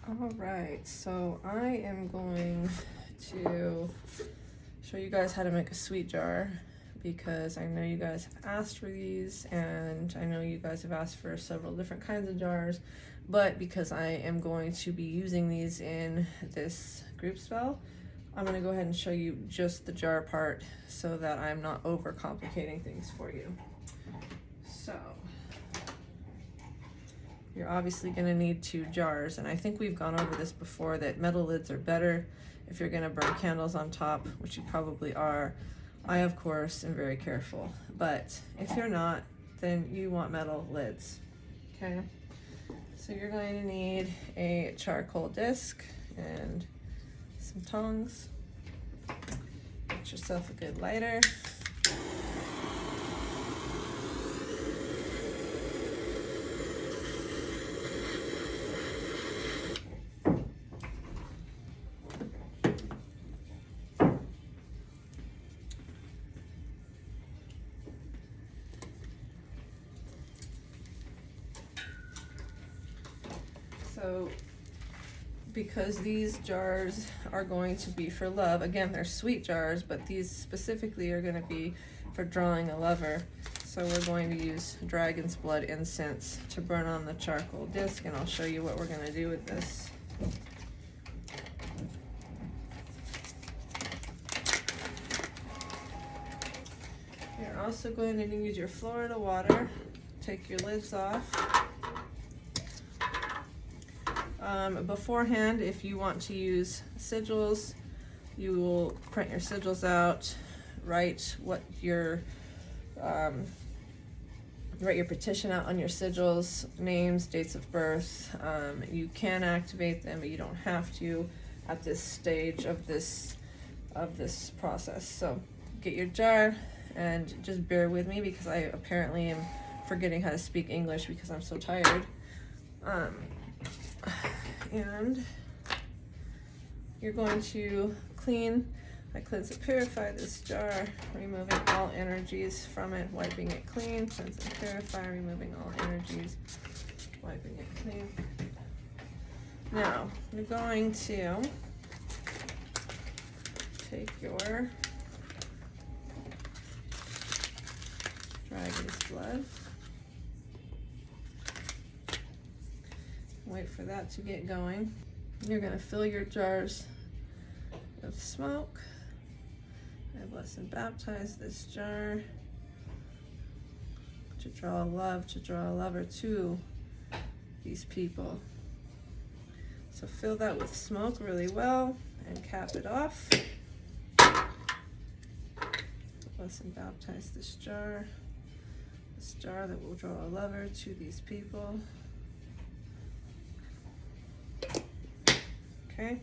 All right, so I am going to show you guys how to make a sweet jar, because I know you guys have asked for these, and I know you guys have asked for several different kinds of jars, but because I am going to be using these in this group spell, I'm going to go ahead and show you just the jar part so that I'm not overcomplicating things for you. So you're obviously going to need 2 jars, and I think we've gone over this before, that metal lids are better if you're going to burn candles on top, which you probably are. I, of course, am very careful, but if you're not, then you want metal lids, okay? So you're going to need a charcoal disc and some tongs. Get yourself a good lighter. So because these jars are going to be for love, again, they're sweet jars, but these specifically are going to be for drawing a lover. So we're going to use dragon's blood incense to burn on the charcoal disc, and I'll show you what we're going to do with this. You're also going to use your Florida water. Take your lids off. Beforehand, if you want to use sigils, you will print your sigils out, write your petition out on your sigils, names, dates of birth. You can activate them, but you don't have to at this stage of this process. So get your jar, and just bear with me because I apparently am forgetting how to speak English because I'm so tired. And you're going to cleanse and purify this jar, removing all energies from it, wiping it clean. Cleanse and purify, removing all energies, wiping it clean. Now, you're going to take your dragon's blood. Wait for that to get going. You're going to fill your jars with smoke. I bless and baptize this jar to draw love, to draw a lover to these people. So fill that with smoke really well and cap it off. Bless and baptize this jar that will draw a lover to these people. Okay,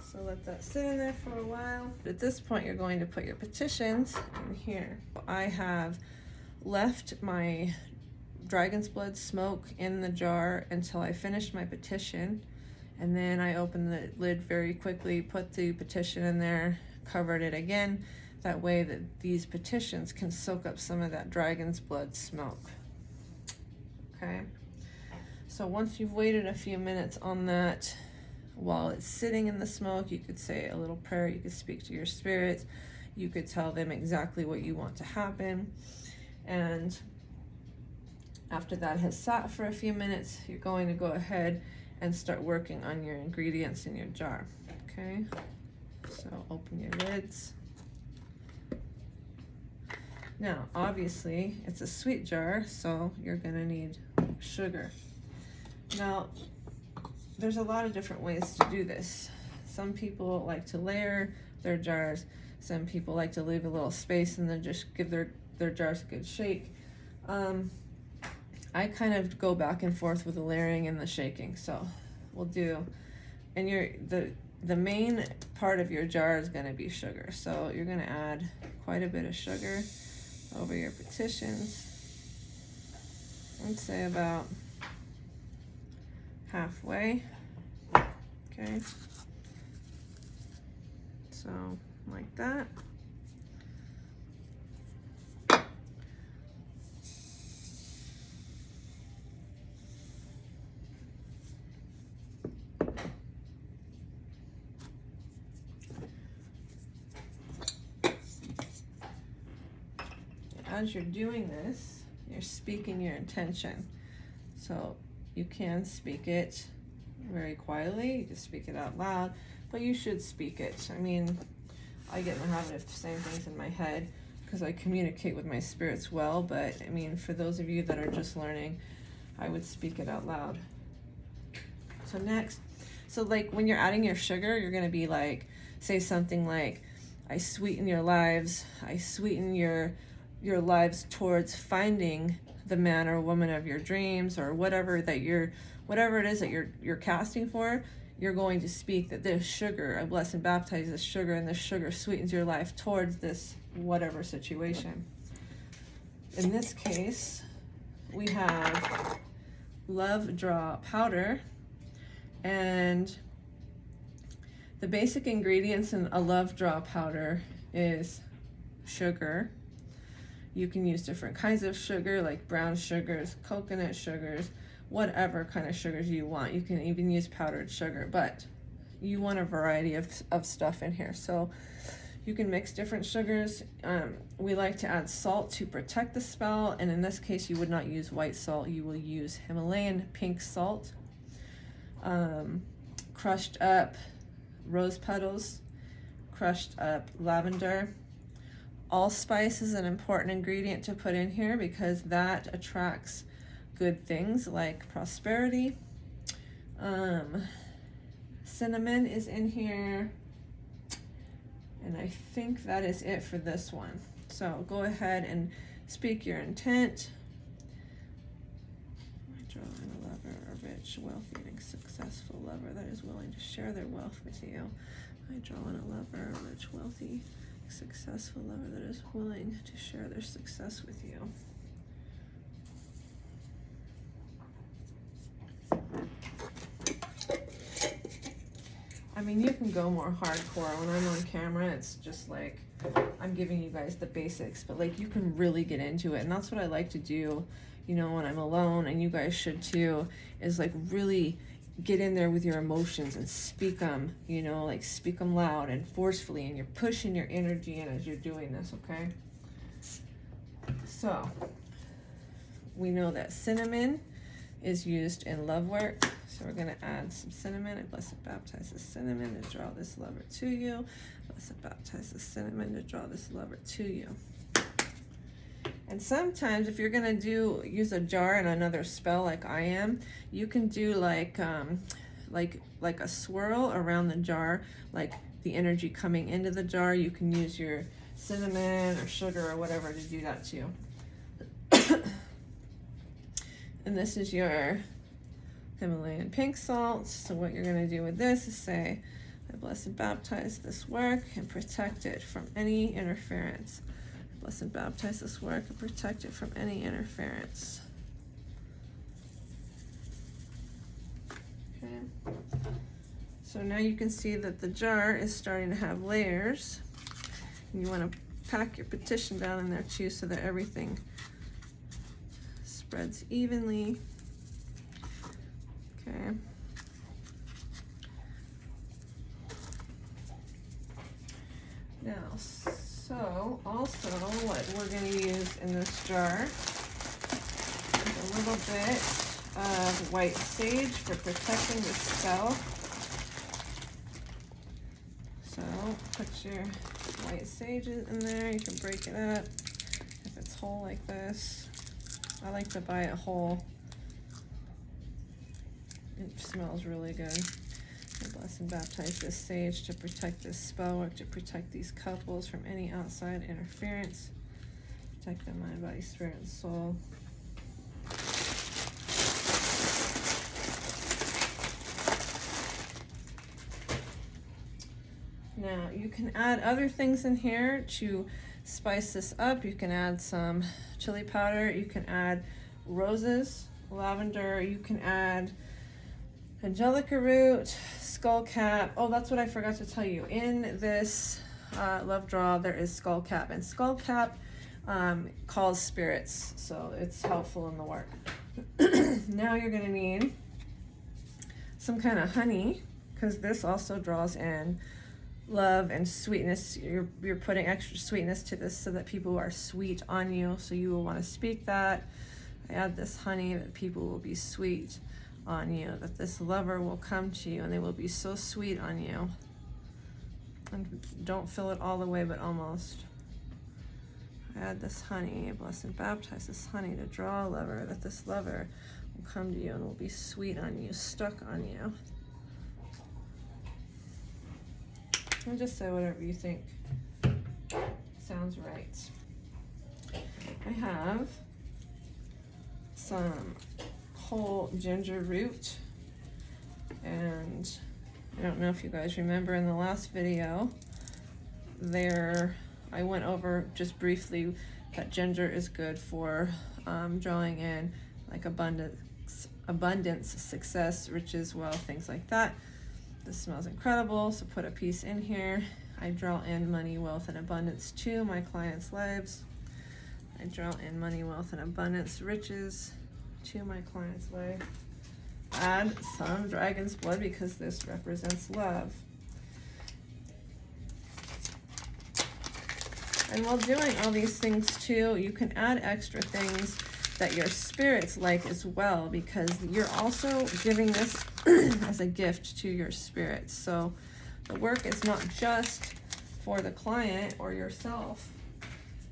so let that sit in there for a while. At this point, you're going to put your petitions in here. I have left my dragon's blood smoke in the jar until I finished my petition, and then I opened the lid very quickly, put the petition in there, covered it again. That way that these petitions can soak up some of that dragon's blood smoke. Okay, so once you've waited a few minutes on that, while it's sitting in the smoke, you could say a little prayer, you could speak to your spirits, you could tell them exactly what you want to happen. And after that has sat for a few minutes, you're going to go ahead and start working on your ingredients in your jar. Okay, so open your lids. Now, obviously, it's a sweet jar, so you're going to need sugar. Now, there's a lot of different ways to do this. Some people like to layer their jars. Some people like to leave a little space and then just give their jars a good shake. I kind of go back and forth with the layering and the shaking. So we'll do, and the main part of your jar is going to be sugar. So you're going to add quite a bit of sugar over your petitions. I'd say about halfway. Okay, so like that. as you're doing this, you're speaking your intention. So you can speak it very quietly, you can speak it out loud, but you should speak it. I mean, I get in the habit of saying things in my head because I communicate with my spirits well, but I mean, for those of you that are just learning, I would speak it out loud. So next, so like when you're adding your sugar, you're going to be like, say something like, I sweeten your lives, I sweeten your lives towards finding the man or woman of your dreams, or whatever it is that you're casting for. You're going to speak that this sugar, I bless and baptize this sugar, and this sugar sweetens your life towards this whatever situation. In this case, we have love draw powder, and the basic ingredients in a love draw powder is sugar. You can use different kinds of sugar, like brown sugars, coconut sugars, whatever kind of sugars you want. You can even use powdered sugar, but you want a variety of stuff in here. So you can mix different sugars. We like to add salt to protect the spell, and in this case you would not use white salt, you will use Himalayan pink salt. Crushed up rose petals, crushed up lavender. Allspice is an important ingredient to put in here because that attracts good things like prosperity. Cinnamon is in here, and I think that is it for this one. So go ahead and speak your intent. I draw in a lover, a rich, wealthy, and successful lover that is willing to share their wealth with you. I draw in a lover, a rich, wealthy, successful lover that is willing to share their success with you. I mean, you can go more hardcore. When I'm on camera, it's just like I'm giving you guys the basics, but like you can really get into it, and that's what I like to do, you know, when I'm alone, and you guys should too, is like really get in there with your emotions and speak them, you know, like speak them loud and forcefully, and you're pushing your energy in as you're doing this, okay? So we know that cinnamon is used in love work, so we're going to add some cinnamon. I bless and baptize the cinnamon to draw this lover to you. Bless and baptize the cinnamon to draw this lover to you. And sometimes if you're going to use a jar in another spell like I am, you can do like a swirl around the jar, like the energy coming into the jar. You can use your cinnamon or sugar or whatever to do that too. And this is your Himalayan pink salt. So what you're going to do with this is say, I bless and baptize this work and protect it from any interference. I bless and baptize this work and protect it from any interference. Okay. So now you can see that the jar is starting to have layers. You want to pack your petition down in there too so that everything spreads evenly. Okay. Now, so also what we're going to use in this jar is a little bit of white sage for protecting the spell. So put your white sage in there. You can break it up if it's whole like this. I like to buy it whole. It smells really good. I bless and baptize this sage to protect this spell work, to protect these couples from any outside interference. Protect their mind, body, spirit, and soul. Now, you can add other things in here to spice this up. You can add some chili powder. You can add roses, lavender. You can add angelica root, skullcap. Oh, that's what I forgot to tell you. In this love draw, there is skullcap, and skullcap calls spirits, so it's helpful in the work. Now you're going to need some kind of honey, because this also draws in love and sweetness. You're putting extra sweetness to this so that people are sweet on you. So you will want to speak that. I add this honey, that people will be sweet on you, that this lover will come to you and they will be so sweet on you. And don't fill it all the way, but almost. Add this honey, bless and baptize this honey to draw a lover, that this lover will come to you and will be sweet on you, stuck on you. And just say whatever you think sounds right. I have some whole ginger root, and I don't know if you guys remember in the last video there I went over just briefly that ginger is good for drawing in like abundance, success, riches, wealth, things like that. This smells incredible, so put a piece in here. I draw in money, wealth, and abundance to my clients' lives. I draw in money, wealth, and abundance, riches to my client's life. Add some dragon's blood because this represents love. And while doing all these things too, you can add extra things that your spirits like as well, because you're also giving this as a gift to your spirits. So the work is not just for the client or yourself.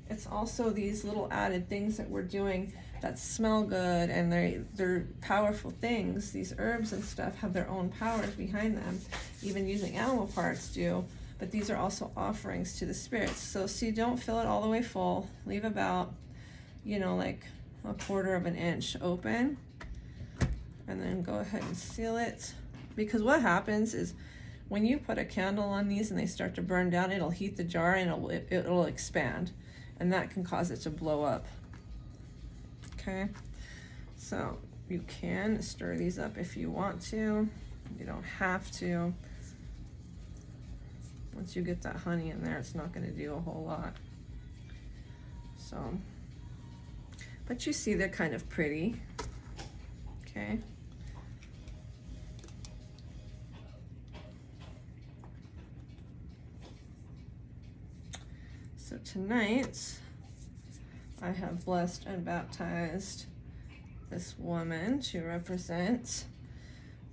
It's also these little added things that we're doing that smell good, and they're powerful things. These herbs and stuff have their own powers behind them. Even using animal parts do. But these are also offerings to the spirits. So see, don't fill it all the way full. Leave about, like 1/4 of an inch open. And then go ahead and seal it. Because what happens is when you put a candle on these and they start to burn down, it'll heat the jar and it'll expand. And that can cause it to blow up. Okay? So you can stir these up if you want to. You don't have to. Once you get that honey in there, it's not going to do a whole lot. So, but you see they're kind of pretty. Okay. So tonight, I have blessed and baptized this woman to represent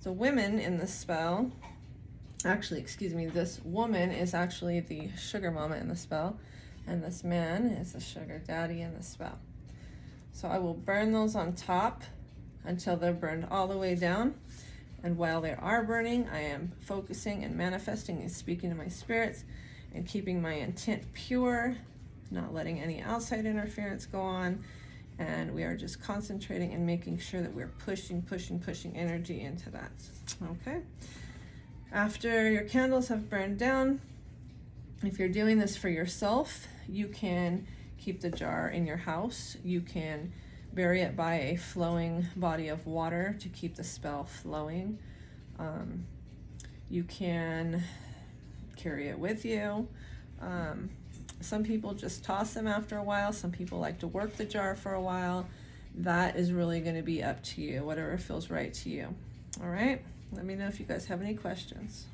the women in the spell. Actually, excuse me, this woman is actually the sugar mama in the spell, and this man is the sugar daddy in the spell. So I will burn those on top until they're burned all the way down. And while they are burning, I am focusing and manifesting and speaking to my spirits and keeping my intent pure, not letting any outside interference go on. And we are just concentrating and making sure that we're pushing energy into that. Okay? After your candles have burned down, if you're doing this for yourself, you can keep the jar in your house. You can bury it by a flowing body of water to keep the spell flowing. You can carry it with you. Some people just toss them after a while. Some people like to work the jar for a while. That is really going to be up to you, whatever feels right to you. All right? Let me know if you guys have any questions.